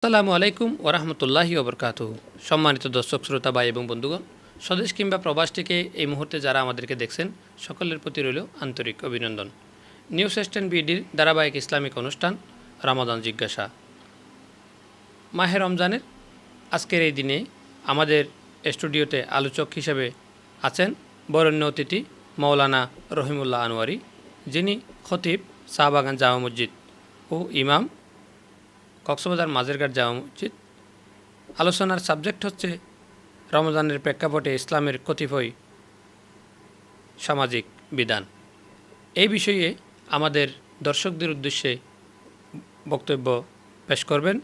আসসালামু আলাইকুম ওরহমতুল্লাহি ওবরকাতুহু। সম্মানিত দর্শক শ্রোতা ভাই এবং বন্ধুগণ, স্বদেশ কিংবা প্রবাস থেকে এই মুহূর্তে যারা আমাদেরকে দেখছেন সকলের প্রতি রইল আন্তরিক অভিনন্দন। নিউজ এস্টেন বিডির ধারাবাহিক ইসলামিক অনুষ্ঠান রমাদান জিজ্ঞাসা। মাহে রমজানের আজকের এই দিনে আমাদের স্টুডিওতে আলোচক হিসেবে আছেন বরেণ্য অতিথি মৌলানা রহিমুল্লাহ আনোয়ারি, যিনি খতিব শাহবাগান জামা মসজিদ ও ইমাম কক্সবাজার মাঝেরঘাট জামা মসজিদ। আলোচনার সাবজেক্ট হচ্ছে রমজানের প্রেক্ষাপটে ইসলামের কতিপয় সামাজিক বিধান। এই বিষয়ে আমাদের দর্শকদের উদ্দেশ্যে বক্তব্য পেশ করবেন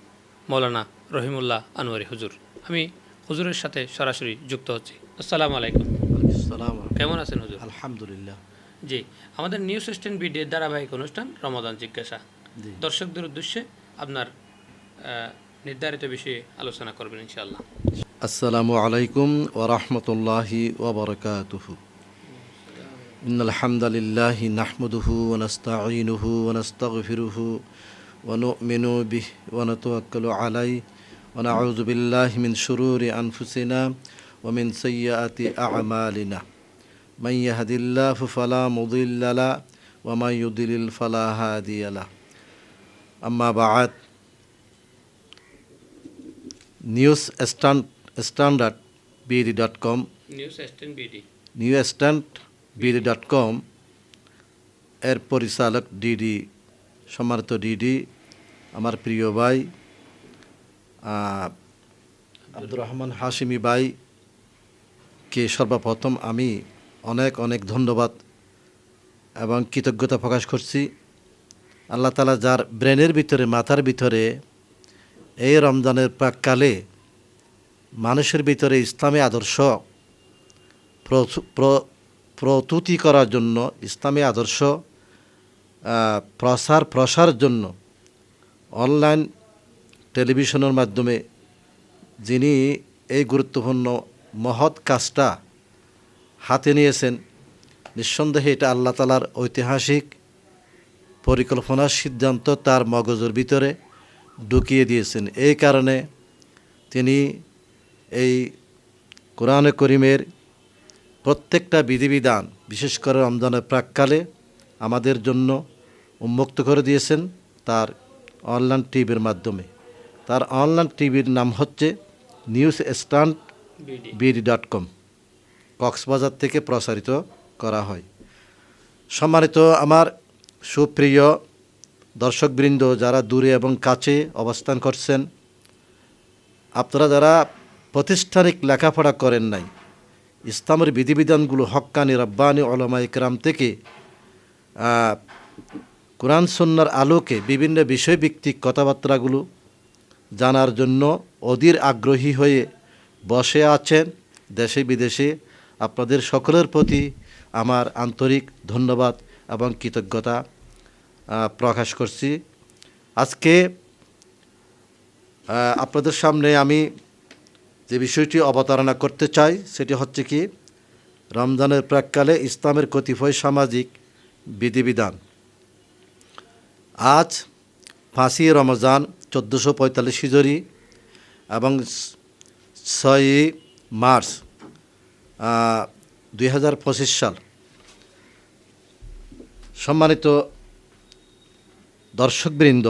মৌলানা রহিমুল্লাহ আনোয়ারি হুজুর। আমি হুজুরের সাথে সরাসরি যুক্ত হচ্ছি। আসসালামু আলাইকুম। কেমন আছেন হুজুর? আলহামদুলিল্লাহ। জি, আমাদের নিউজ এস্টেন বিডির ধারাবাহিক অনুষ্ঠান রমাদান জিজ্ঞাসা। দর্শকদের উদ্দেশ্যে আপনার নির্ধারিত বিষয়ে আলোচনা করবেন ইনশাআল্লাহ। আসসালামু আলাইকুম ওয়া রাহমাতুল্লাহি ওয়া বারাকাতুহু। ইন্নাল হামদালিল্লাহি নাহমাদুহু ওয়া নাস্তাঈনুহু ওয়া নাস্তাগফিরুহু ওয়া নু'মিনু বিহি ওয়া নাতাওয়াক্কালু আলাইহি ওয়া নাউযু বিল্লাহি মিন শুরুরি আনফুসিনা ওয়া মিন সাইয়্যাতি আ'মালিনা। মান ইয়াহদিল্লাহু ফালা মুদিল্লা লাহু ওয়া মান ইউদ্লিল ফালা হাদিয়া লাহু। আম্মা বা'দ। newsstandardbd.com newsstandardbd.com এর পরিচালক ডিডি, সম্মানিত ডিডি, আমার প্রিয় ভাই আব্দুর রহমান হাশিমি ভাইকে সর্বপ্রথম আমি অনেক অনেক ধন্যবাদ এবং কৃতজ্ঞতা প্রকাশ করছি। আল্লাহ তাআলা যার ব্রেনের ভিতরে, মাথার ভিতরে এই রমজানের প্রাককালে মানুষের ভিতরে ইসলামী আদর্শ প্রস্তুতি করার জন্য, ইসলামী আদর্শ প্রসার জন্য অনলাইন টেলিভিশনের মাধ্যমে যিনি এই গুরুত্বপূর্ণ মহৎ কাজটা হাতে নিয়েছেন, নিঃসন্দেহে এটা আল্লাহ তাআলার ঐতিহাসিক পরিকল্পনার সিদ্ধান্ত তার মগজের ভিতরে ঢুকিয়ে দিয়েছেন। এই কারণে তিনি এই কোরআনে করিমের প্রত্যেকটা বিধিবিধান, বিশেষ করে রমজানের প্রাককালে আমাদের জন্য উন্মুক্ত করে দিয়েছেন তার অনলাইন টিভির মাধ্যমে। তার অনলাইন টিভির নাম হচ্ছে newsstandardbd.com, কক্সবাজার থেকে প্রসারিত করা হয়। সম্মানিত আমার সুপ্রিয় দর্শকবৃন্দ, যারা দূরে এবং কাছে অবস্থান করছেন, আপনারা যারা প্রাতিষ্ঠানিক লেখাপড়া করেন নাই, ইসলামের বিধিবিধানগুলো হক্কানি রব্বানি উলামা ইকরাম থেকে কোরআন সুন্নাহর আলোকে বিভিন্ন বিষয়ভিত্তিক কথাবার্তাগুলো জানার জন্য অধীর আগ্রহী হয়ে বসে আছেন দেশে বিদেশে, আপনাদের সকলের প্রতি আমার আন্তরিক ধন্যবাদ এবং কৃতজ্ঞতা প্রকাশ করছি। আজকে আপনাদের সামনে আমি যে বিষয়টি অবতারণা করতে চাই সেটি হচ্ছে কি, রমজানের প্রাককালে ইসলামের কতিপয় সামাজিক বিধিবিধান। আজ 5ই রমজান 1445 হিজরি এবং 6ই মার্চ 2025 সাল। সম্মানিত দর্শকবৃন্দ,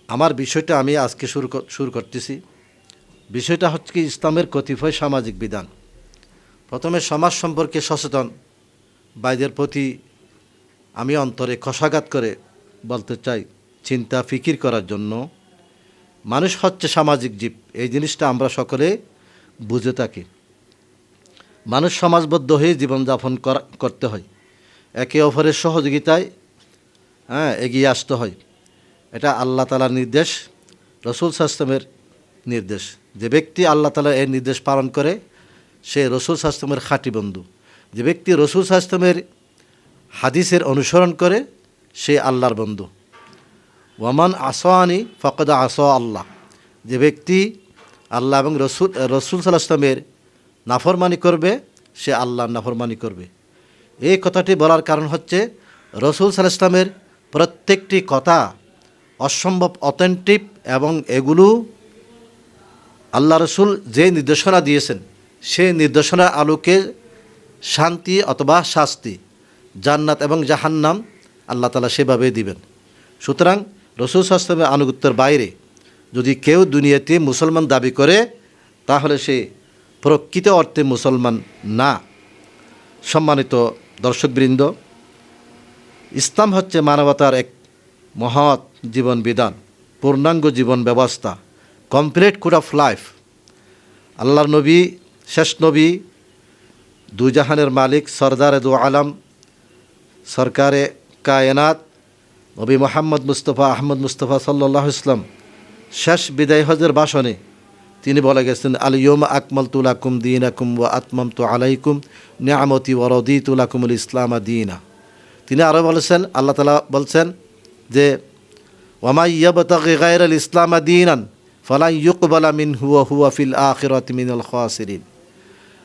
আমার বিষয়টা আমি আজকে শুরু করতেছি। বিষয়টা হচ্ছে কি, ইসলামের কতিপয় সামাজিক বিধান। প্রথমে সমাজ সম্পর্কে সচেতন ভাইদের প্রতি আমি অন্তরে কষাঘাত করে বলতে চাই, চিন্তা ফিকির করার জন্য। মানুষ হচ্ছে সামাজিক জীব, এই জিনিসটা আমরা সকলে বুঝে থাকি। মানুষ সমাজবদ্ধ হয়ে জীবনযাপন করতে হয়, একে অপরের সহযোগিতায় এগিয়ে আসতে হয়। এটা আল্লাহ তাআলার নির্দেশ, রাসূল সাল্লাল্লাহু আলাইহি ওয়াসাল্লামের নির্দেশ। যে ব্যক্তি আল্লাহ তাআলা এর নির্দেশ পালন করে সে রাসূল সাল্লাল্লাহু আলাইহি ওয়াসাল্লামের খাঁটি বন্ধু। যে ব্যক্তি রাসূল সাল্লাল্লাহু আলাইহি ওয়াসাল্লামের হাদিসের অনুসরণ করে সে আল্লাহর বন্ধু। ওয়ামান আসানি ফাকাদ আসা আল্লাহ। যে ব্যক্তি আল্লাহ এবং রাসূল সাল্লাল্লাহু আলাইহি ওয়াসাল্লামের নাফরমানি করবে সে আল্লাহর নাফরমানি করবে। এই কথাটি বলার কারণ হচ্ছে রাসূল সাল্লাল্লাহু আলাইহি ওয়াসাল্লামের প্রত্যেকটি কথা অসম্ভব অথেন্টিক এবং এগুলো আল্লাহ রসুল যে নির্দেশনা দিয়েছেন সেই নির্দেশনার আলোকে শান্তি অথবা শাস্তি, জান্নাত এবং জাহান্নাম আল্লাহ তাআলা সেভাবে দিবেন। সুতরাং রসুল সাল্লাল্লাহু আলাইহি ওয়াসাল্লামের আনুগত্যের বাইরে যদি কেউ দুনিয়াতে মুসলমান দাবি করে তাহলে সে প্রকৃত অর্থে মুসলমান না। সম্মানিত দর্শকবৃন্দ, ইসলাম হচ্ছে মানবতার এক মহৎ জীবন বিধান, পূর্ণাঙ্গ জীবন ব্যবস্থা, কমপ্লিট কোড অফ লাইফ। আল্লাহর নবী, শেষ নবী, দুজাহানের মালিক, সরদার দু আলম, সরকারে কায়নাত নবী মোহাম্মদ মুস্তফা আহমদ মুস্তফা সাল্লাল্লাহু আলাইহি ওয়াসাল্লাম শেষ বিদায় হজের ভাষণে তিনি বলে গেছেন, আল ইয়াউমা আকমালতু লাকুম দীনাকুম ওয়া আতমামতু আলাইকুম নিআমতি ওয়া রাদিতু লাকুমুল ইসলাম দীনা। তিনি আরও বলেছেন, আল্লাহ তাআলা বলছেন যে ওয়ামা ইয়াবতাগি গায়রাল ইসলাম দীনান ফালান ইউকবালা মিনহু ওয়া হুয়া ফিল আখিরাতি মিনাল খাসিরিন।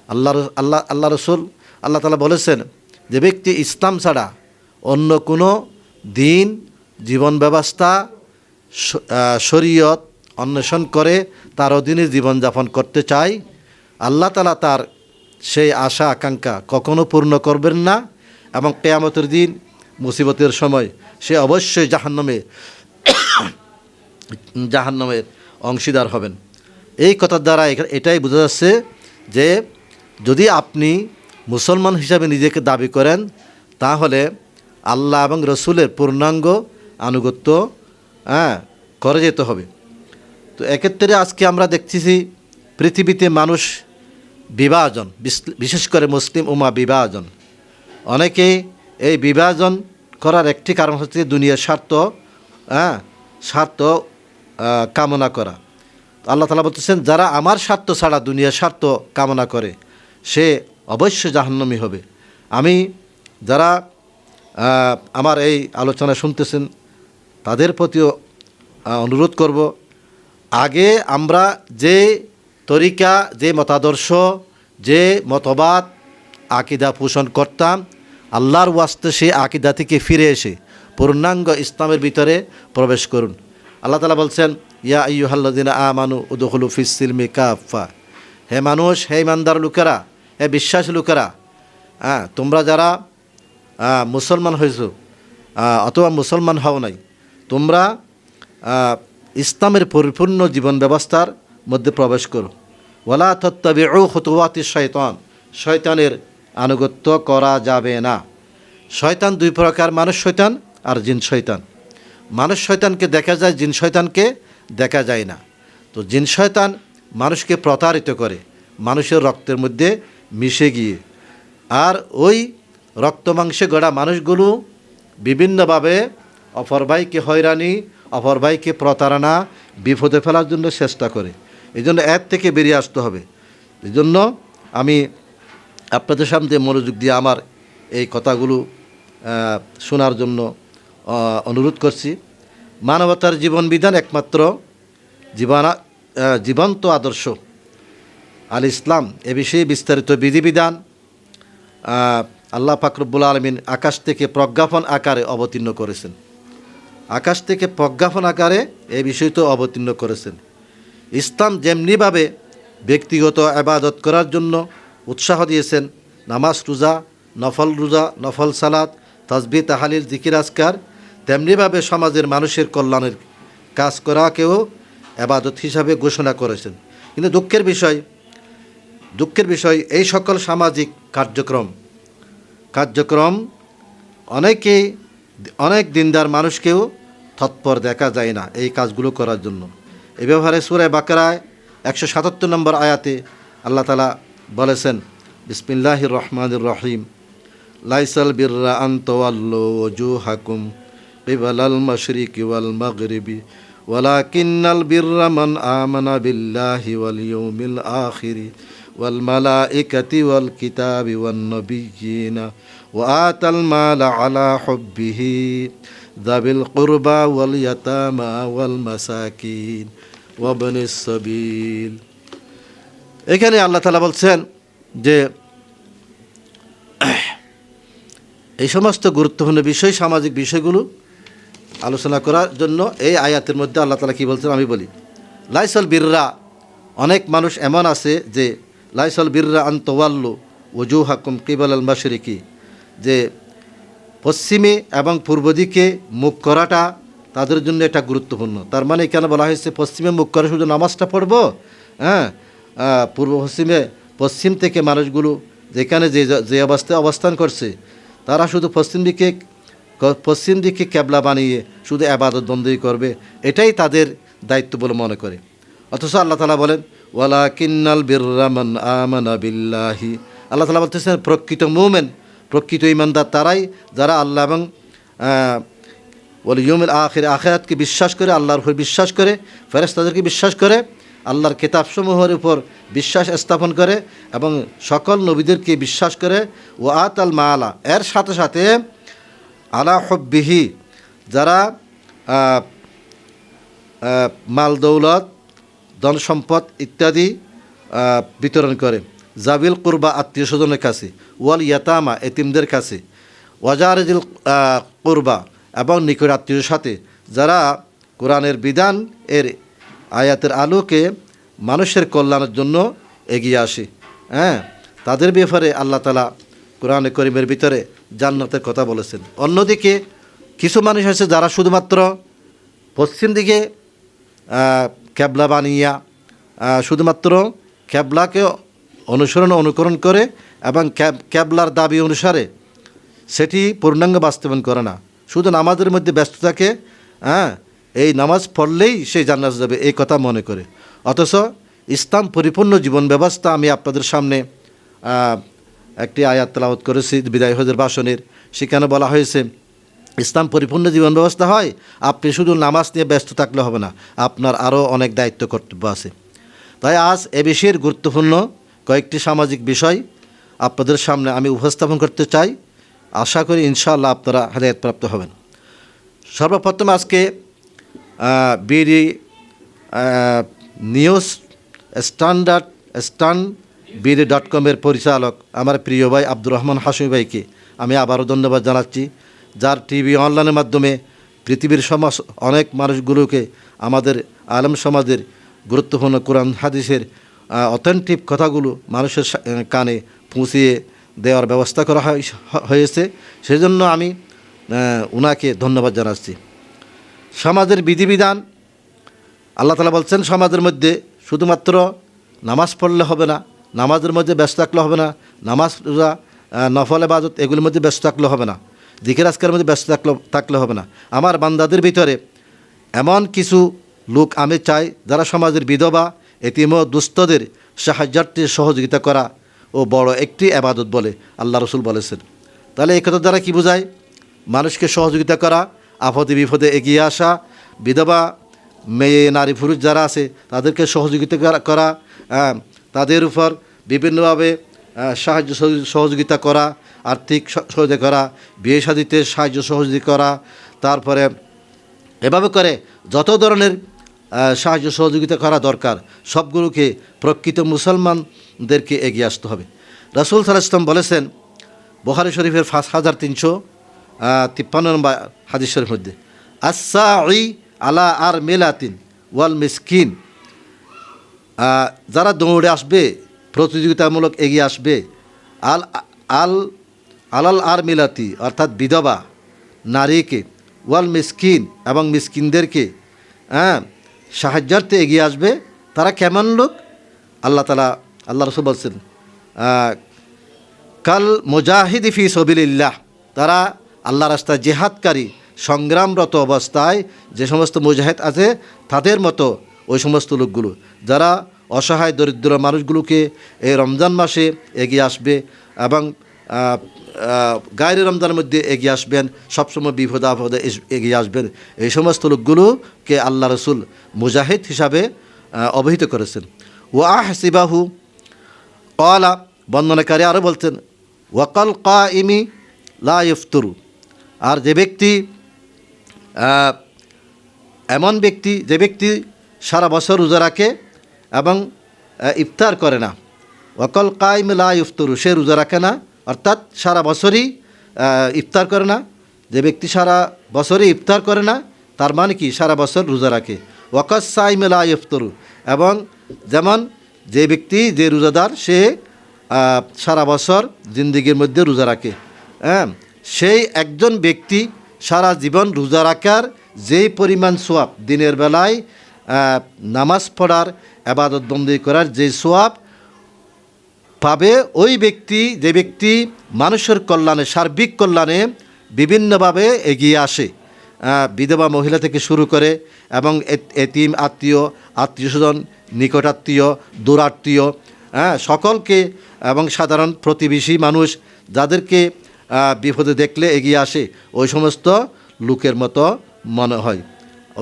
আল্লাহ রসুল আল্লাহ তাআলা বলেছেন যে ব্যক্তি ইসলাম ছাড়া অন্য কোনো দিন, জীবন ব্যবস্থা, শরীয়ত অন্বেষণ করে তার অধীনে জীবনযাপন করতে চায়, আল্লাহ তাআলা তার সেই আশা আকাঙ্ক্ষা কখনো পূর্ণ করবেন না এবং কিয়ামতের দিন মুসিবতের সময় সে অবশ্যই জাহান্নামের অংশীদার হবেন। এই কথার দ্বারা এটাই বোঝা যাচ্ছে যে যদি আপনি মুসলমান হিসাবে নিজেকে দাবি করেন তাহলে আল্লাহ এবং রসুলের পূর্ণাঙ্গ আনুগত্য করে যেতে হবে। তো এক্ষেত্রে আজকে আমরা দেখতেছি পৃথিবীতে মানুষ বিভাজন, বিশেষ করে মুসলিম উম্মাহ বিভাজন। অনেকেই এই বিভাজন করার একটি কারণ হচ্ছে দুনিয়ার স্বার্থ কামনা করা। আল্লাহ তাআলা বলতেছেন, যারা আমার স্বার্থ ছাড়া দুনিয়ার স্বার্থ কামনা করে সে অবশ্যই জাহান্নামী হবে। আমি যারা আমার এই আলোচনা শুনতেছেন তাদের প্রতিও অনুরোধ করব, আগে আমরা যে তরিকা, যে মতাদর্শ, যে মতবাদ, আকিদা পোষণ করতাম, আল্লাহর ওয়াস্তে সেই আকিদা থেকে ফিরে এসে পূর্ণাঙ্গ ইসলামের ভিতরে প্রবেশ করুন। আল্লাহ তাআলা বলছেন, ইয়া আইয়ুহাল্লাযিনা আমানু উদখুলু ফিস-সিলমি কাফা। হে মানুষ, হে ইমানদার লোকেরা, হে বিশ্বাসী লোকেরা, তোমরা যারা মুসলমান হয়েছ অথবা মুসলমান হও নাই, তোমরা ইসলামের পরিপূর্ণ জীবন ব্যবস্থার মধ্যে প্রবেশ করো। ওয়ালা তাত্তাবিউ খুতুওয়াতিশ শাইতান। শয়তানের আনুগত্য করা যাবে না। শয়তান দুই প্রকার, মানুষ শয়তান আর জিন শয়তান। মানুষ শয়তানকে দেখা যায়, জিন শয়তানকে দেখা যায় না। তো জিন শয়তান মানুষকে প্রতারিত করে মানুষের রক্তের মধ্যে মিশে গিয়ে, আর ওই রক্ত মাংসে গড়া মানুষগুলো বিভিন্নভাবে অপর ভাইকে হয়রানি, অপর ভাইকে প্রতারণা, বিপদে ফেলার জন্য চেষ্টা করে। এই জন্য এর থেকে বেরিয়ে আসতে হবে। এই জন্য আমি আপনাদের সামনে মনোযোগ দিয়ে আমার এই কথাগুলো শোনার জন্য অনুরোধ করছি। মানবতার জীবন বিধান একমাত্র জীবন্ত আদর্শ আল ইসলাম। এ বিষয়ে বিস্তারিত বিধিবিধান আল্লাহ পাক রব্বুল আলামিন আকাশ থেকে প্রজ্ঞাপন আকারে অবতীর্ণ করেছেন। আকাশ থেকে প্রজ্ঞাপন আকারে এই বিষয়টি অবতীর্ণ করেছেন। ইসলাম যেমনিভাবে ব্যক্তিগত ইবাদত করার জন্য উৎসাহ দিয়েছেন, নামাজ, রোজা, নফল সালাত, তাসবিহ, তাহলিল, জিকির, আজকার, তেমনিভাবে সমাজের মানুষের কল্যাণের কাজ করাকেও ইবাদত হিসাবে ঘোষণা করেছেন। কিন্তু দুঃখের বিষয় এই সকল সামাজিক কার্যক্রম অনেক দিনদার মানুষকেও তৎপর দেখা যায় না এই কাজগুলো করার জন্য। এই ব্যাপারে সূরা বাকারায় 177 নম্বর আয়াতে আল্লাহ তাআলা বলেছেন, বিসমিল্লাহির রহমানির রহিম, লাইসাল বিররা আন তাওয়াল্লু ওজুহাকুম কিবালাল মাশরিকি ওয়াল মাগরিবি ওয়ালাকিন্নাল বিররা মান আমানা বিল্লাহি ওয়াল ইয়াউমিল আখিরি ওয়াল মালাইকাতি ওয়াল কিতাবি ওয়ান নাবিয়্যিনা ওয়া আতাল মালা আলা হুব্বিহি যাবিল কুরবা ওয়াল ইয়াতামা ওয়াল মাসাকিন ওয়া ইবনিস সাবিল। এখানে আল্লাহ তাআলা বলছেন যে এই সমস্ত গুরুত্বপূর্ণ বিষয়, সামাজিক বিষয়গুলো আলোচনা করার জন্য এই আয়াতের মধ্যে আল্লাহ তাআলা কী বলছেন আমি বলি। লাইসাল বিররা, অনেক মানুষ এমন আছে যে লাইসাল বিররা আন তাওয়াল্লু ওজুহাকুম কিবালাল মাশরিকি, যে পশ্চিমে এবং পূর্ব দিকে মুখ করাটা তাদের জন্য এটা গুরুত্বপূর্ণ। তার মানে কেন বলা হয়েছে পশ্চিমে মুখ করে শুধু নামাজটা পড়বো? হ্যাঁ, পূর্ব পশ্চিম থেকে মানুষগুলো যেখানে যে অবস্থায় অবস্থান করছে তারা শুধু পশ্চিম দিকে ক্যাবলা বানিয়ে শুধু ইবাদত বন্দী করবে, এটাই তাদের দায়িত্ব বলে মনে করে। অথচ আল্লাহ তাআলা বলেন ওয়ালাকিন্নাল বিররা মান আমানা বিল্লাহি, আল্লাহ তাআলা বলতেছেন প্রকৃত মুমিন, প্রকৃত ঈমানদার তারাই যারা আল্লাহ এবং ওয়াল ইয়াউমিল আখির, আখিরাতকে বিশ্বাস করে, আল্লাহর উপর বিশ্বাস করে, ফেরেশতাদেরকে বিশ্বাস করে, আল্লাহর কিতাবসমূহের উপর বিশ্বাস স্থাপন করে এবং সকল নবীদেরকে বিশ্বাস করে। ও আতাল মালা, এর সাথে সাথে আলা হুব্বিহি, যারা মাল দৌলত, ধন সম্পদ ইত্যাদি বিতরণ করে, জাবিল কুরবা, আত্মীয় স্বজনের কাছে, ওয়াল ইয়াতামা, এতিমদের কাছে, ওয়াজারিল কুরবা, এবং নিকট আত্মীয়ের সাথে, যারা কোরআনের বিধান এর আয়াতের আলোকে মানুষের কল্যাণের জন্য এগিয়ে আসে। হ্যাঁ, তাদের ব্যাপারে আল্লাহ তাআলা কোরআনে করিমের ভিতরে জান্নাতের কথা বলেছেন। অন্যদিকে কিছু মানুষ আছে যারা শুধুমাত্র পশ্চিম দিকে ক্যাবলা বানিয়া শুধুমাত্র ক্যাবলাকে অনুকরণ করে এবং ক্যাবলার দাবি অনুসারে সেটি পূর্ণাঙ্গ বাস্তবায়ন করে না, শুধু নামাজের মধ্যে ব্যস্ত থাকে। হ্যাঁ, এই নামাজ পড়লেই সে জান্নাত যাবে এই কথা মনে করে। অথচ ইসলাম পরিপূর্ণ জীবন ব্যবস্থা, আমি আপনাদের সামনে একটি আয়াত তেলাওয়াত করেছি বিদায় হজের ভাষণের, সেখানে বলা হয়েছে ইসলাম পরিপূর্ণ জীবন ব্যবস্থা হয়, আপনি শুধু নামাজ নিয়ে ব্যস্ত থাকলে হবে না, আপনার আরও অনেক দায়িত্ব কর্তব্য আছে। তাই আজ এ বিষয়ের গুরুত্বপূর্ণ কয়েকটি সামাজিক বিষয় আপনাদের সামনে আমি উপস্থাপন করতে চাই। আশা করি ইনশাআল্লাহ আপনারা হেদায়েতপ্রাপ্ত হবেন। সর্বপ্রথম আজকে বিডি নিউজ স্টান বিডি.com-এর পরিচালক আমার প্রিয় ভাই আব্দুর রহমান হাশমি ভাইকে আমি আবারও ধন্যবাদ জানাচ্ছি, যার টিভি অনলাইনের মাধ্যমে পৃথিবীর অনেক মানুষগুলোকে আমাদের আলেম সমাজের গুরুত্বপূর্ণ কোরআন হাদিসের অথেন্টিক কথাগুলো মানুষের কানে পৌঁছিয়ে দেওয়ার ব্যবস্থা করা হয়েছে। সেজন্য আমি উনাকে ধন্যবাদ জানাচ্ছি। সমাজের বিধিবিধান, আল্লাহ তাআলা বলছেন সমাজের মধ্যে শুধুমাত্র নামাজ পড়লে হবে না, নামাজের মধ্যে ব্যস্ত থাকলে হবে না, নামাজ রোজা নফল ইবাদত এগুলির মধ্যে ব্যস্ত থাকলে হবে না, জিকির আজকারের মধ্যে ব্যস্ত থাকলে হবে না। আমার বান্দাদের ভিতরে এমন কিছু লোক আমি চাই যারা সমাজের বিধবা, এতিম ও দুস্থদের সাহায্যার্থে সহযোগিতা করা ও বড় একটি ইবাদত বলে আল্লাহ রসুল বলেছেন। তাহলে এই কথা দ্বারা কী বোঝায়? মানুষকে সহযোগিতা করা, আপদে বিপদে এগিয়ে আসা, বিধবা মেয়ে নারী পুরুষ যারা আছে তাদেরকে সহযোগিতা করা, তাদের উপর বিভিন্নভাবে সাহায্য সহযোগিতা করা, আর্থিক সহযোগিতা করা, বিয়ে শাদিতে সাহায্য সহযোগিতা করা, তারপরে এভাবে করে যত ধরনের সাহায্য সহযোগিতা করা দরকার সবগুলোকে প্রকৃত মুসলমানদেরকে এগিয়ে আসতে হবে। রাসূল সাল্লাল্লাহু আলাইহি ওয়াসাল্লাম বলেছেন বুখারী শরীফের 5353 নম্বর হাদিস শরীফের মধ্যে, আস-সাঈ আলা আর মিলাতিন ওয়াল মিসকিন, যারা দৌড়ে আসবে, প্রতিযোগিতামূলক এগিয়ে আসবে, আলাল আর মিলাতি অর্থাৎ বিধবা নারীকে, ওয়াল মিসকিন এবং মিসকিনদেরকে সাহায্যার্থে এগিয়ে আসবে, তারা কেমন লোক? আল্লাহ রাসূল বলছেন কাল মুজাহিদি ফি সাবিলিল্লাহ, তারা আল্লাহ রাস্তায় জিহাদকারী সংগ্রামরত অবস্থায় যে সমস্ত মুজাহিদ আছে তাদের মতো ওই সমস্ত লোকগুলো যারা অসহায় দরিদ্র মানুষগুলোকে এই রমজান মাসে এগিয়ে আসবে এবং গায়রে রমজানের মধ্যে এগিয়ে আসবেন, সবসময় বিপদ আপদে এগিয়ে আসবেন, এই সমস্ত লোকগুলোকে আল্লাহ রসুল মুজাহিদ হিসাবে অভিহিত করেছেন। ওয়া আহসিবাহু ক্বালা, বর্ণনাকারী আরও বলছেন ওয়াকাল কাইমি লা ইফতুরু, আর যে ব্যক্তি এমন ব্যক্তি যে ব্যক্তি সারা বছর রোজা রাখে এবং ইফতার করে না, ওয়াকাল কাইম লা ইফতুরু, সে রোজা রাখে না অর্থাৎ সারা বছরই ইফতার করে না, যে ব্যক্তি সারা বছরে ইফতার করে না, তার মানে কি সারা বছর রোজা রাখে। ওয়াকাস সাইম লা ইফতারু, এবং যেমন যে ব্যক্তি যে রোজাদার সে সারা বছর জিন্দিগির মধ্যে রোজা রাখে, হ্যাঁ, সেই একজন ব্যক্তি সারা জীবন রোজা রাখার যেই পরিমাণ সোয়াব, দিনের বেলায় নামাজ পড়ার, ইবাদত বন্দি করার যে সোয়াব পাবে, ওই ব্যক্তি, যে ব্যক্তি মানুষের কল্যাণে, সার্বিক কল্যাণে বিভিন্নভাবে এগিয়ে আসে, বিধবা মহিলা থেকে শুরু করে এবং এতিম আত্মীয় স্বজন, নিকটাত্মীয়, দূরাত্মীয়, সকলকে, এবং সাধারণ প্রতিবেশী মানুষ যাদেরকে বিপদে দেখলে এগিয়ে আসে, ওই সমস্ত লোকের মতো মনে হয়,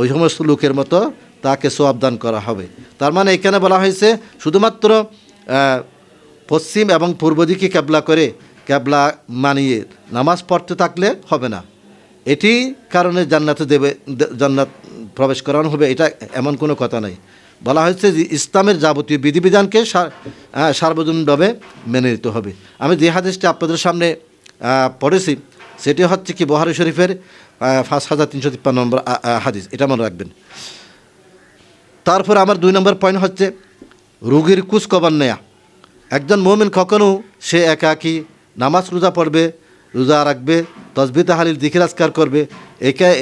ওই সমস্ত লোকের মতো তাকে সোয়াব দান করা হবে। তার মানে এখানে বলা হয়েছে শুধুমাত্র পশ্চিম এবং পূর্ব দিকে ক্যাবলা মানিয়ে নামাজ পড়তে থাকলে হবে না, এটি কারণে জান্নাত প্রবেশ করানো হবে, এটা এমন কোনো কথা নাই। বলা হয়েছে যে ইসলামের যাবতীয় বিধিবিধানকে সার্বজনীনভাবে মেনে নিতে হবে। আমি যে হাদিসটি আপনাদের সামনে পড়েছি সেটি হচ্ছে কি বুখারী শরীফের 5353 নম্বর হাদিস, এটা মনে রাখবেন। তারপর আমার 2 নম্বর পয়েন্ট হচ্ছে রোগীর খোঁজ খবর নেয়া। একজন মুমিন কখনো সে একাকী নামাজ রোজা পড়বে, রোজা রাখবে, তসবিহ তাহলিল জিকির আজকার করবে,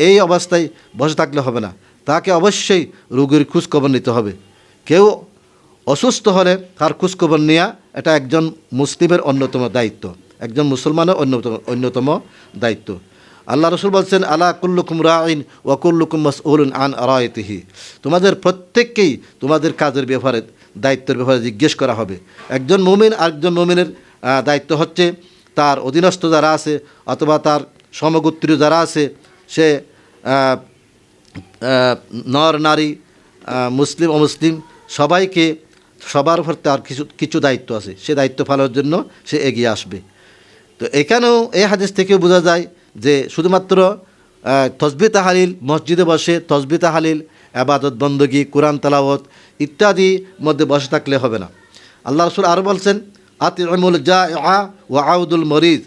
এই অবস্থায় বসে থাকলে হবে না, তাকে অবশ্যই রোগীর খোঁজ খবর নিতে হবে। কেউ অসুস্থ হলে তার খোঁজ খবর নেওয়া এটা একজন মুসলিমের অন্যতম দায়িত্ব, একজন মুসলমানের অন্যতম দায়িত্ব। আল্লাহ রসুল বলছেন, আলা কুল্লুকুম রাইন ওয়া কুল্লুকুম মাসউলুন আন রাইতিহি, তোমাদের প্রত্যেককেই তোমাদের কাজের ব্যাপারে, দায়িত্বের ব্যাপারে জিজ্ঞেস করা হবে। একজন মুমিন আরেকজন মুমিনের দায়িত্ব হচ্ছে তার অধীনস্থ যারা আছে অথবা তার সমগোত্রীয় যারা আছে, সে নর নারী, মুসলিম অমুসলিম সবাইকে, সবার উপর তার কিছু দায়িত্ব আছে, সে দায়িত্ব পালনের জন্য সে এগিয়ে আসবে। তো এখানেও এই হাদিস থেকে বোঝা যায় যে শুধুমাত্র তসবিহ তাহলিল, মসজিদে বসে তসবিহ তাহলিল, ইবাদত বন্দগি, কোরআন তেলাওয়াত ইত্যাদি মধ্যে বসে থাকলে হবে না। আল্লাহ রাসূল আরও বলছেন, আতিউল জাইআ ওয়া আউদুল মরিদ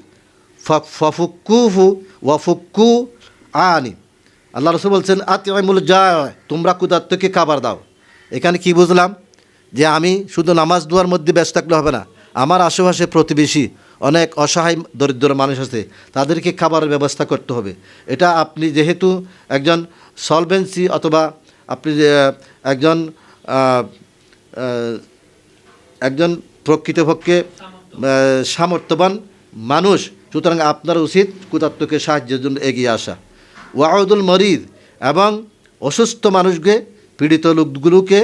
ফাফুক্কুহু ওয়া ফুক্কু আনি। আল্লাহ রাসূল বলছেন, আতিউল জাইআ, তোমরা ক্ষুধার্তকে খাবার দাও। এখানে কি বুঝলাম? যে আমি শুধু নামাজ দোয়ার মধ্যে ব্যস্ত থাকলে হবে না, আমার আশেপাশে প্রতিবেশী অনেক অসহায় দরিদ্র মানুষ আছে, তাদেরকে খাবারের ব্যবস্থা করতে হবে। এটা আপনি যেহেতু একজন সলভেন্সি অথবা আপনি একজন প্রকৃতপক্ষে সামর্থ্যবান মানুষ, সুতরাং আপনার উচিত ক্ষুধার্তকে সাহায্যের জন্য এগিয়ে আসা। ওয়াউদুল মরিদ, এবং অসুস্থ মানুষকে, পীড়িত লোকগুলোকে